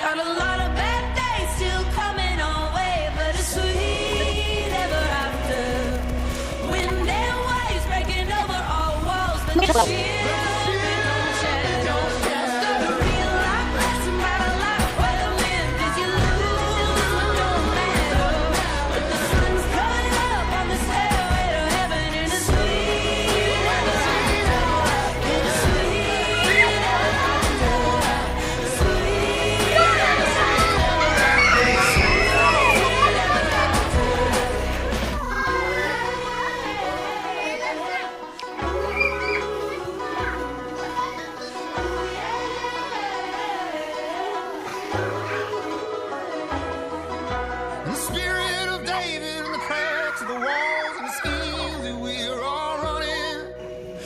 Got a lot of bad days still coming our way, but a sweet ever after. Wind and waves breaking over our walls, but the shield don't shadow. The real life lesson about a life well lived is you lose what don't matter. But the sun's coming up on the stairway to heaven in a sweet ever after. In a sweet ever after. Sweet ever The spirit of David and the cracks of the walls and the schemes that we're all running.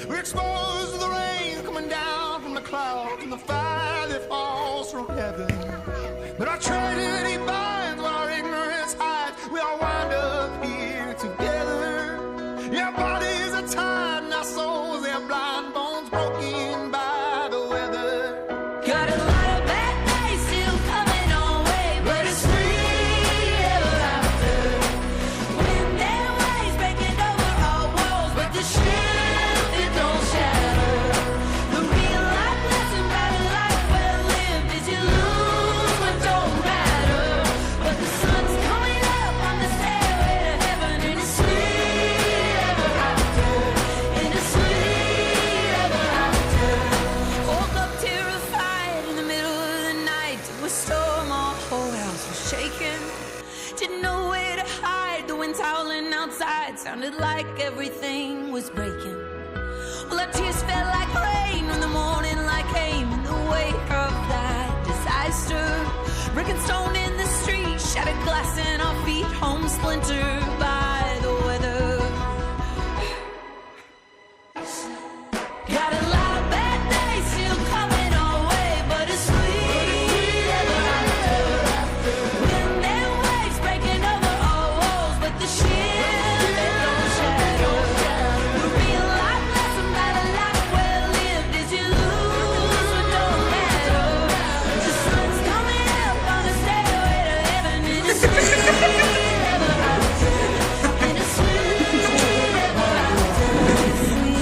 We're exposed to the rain coming down from the clouds and the fire that falls from heaven. But our tragedy binds while our ignorance hides. We all wind up here together. Yeah, our bodies are tied and our souls, they're blind bones broken by the weather. got a lot of bad days still coming our way, but it's sweet ever after. Wind and waves breaking over our walls, but the shield it don't shatter. The real life lesson about a life well lived is you lose what don't matter. But the sun's coming up on the stairway to heaven in a sweet ever after. In a sweet ever after. Woke up terrified in the middle of the night. It was storm, our whole house was shaking. Didn't know where to hide. The wind howling outside sounded like everything was breaking. Well, our tears fell like rain when the morning light came in the wake of that disaster. Brick and stone in the street, shattered glass in our feet, home splintered by the weather. Got a lot of bad days still coming our way, but it's sweet ever after. Wind and waves breaking over our walls, but the shield it don't shatter. The real life lesson about a life well lived is you lose what don't matter. The sun's coming up on the stairway to heaven in a sweet ever after. In a sweet ever after.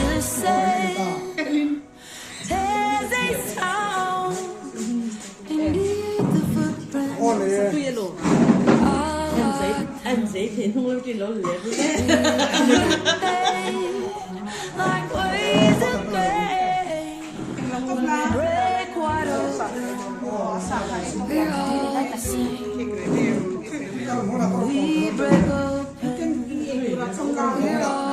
We'll say there's a sound beneath the footprint Khuya luôn. Em dễ thì không lâu trên lỗ lệ với like waves of gray. Break wide open. We're all the same. We break open. We're all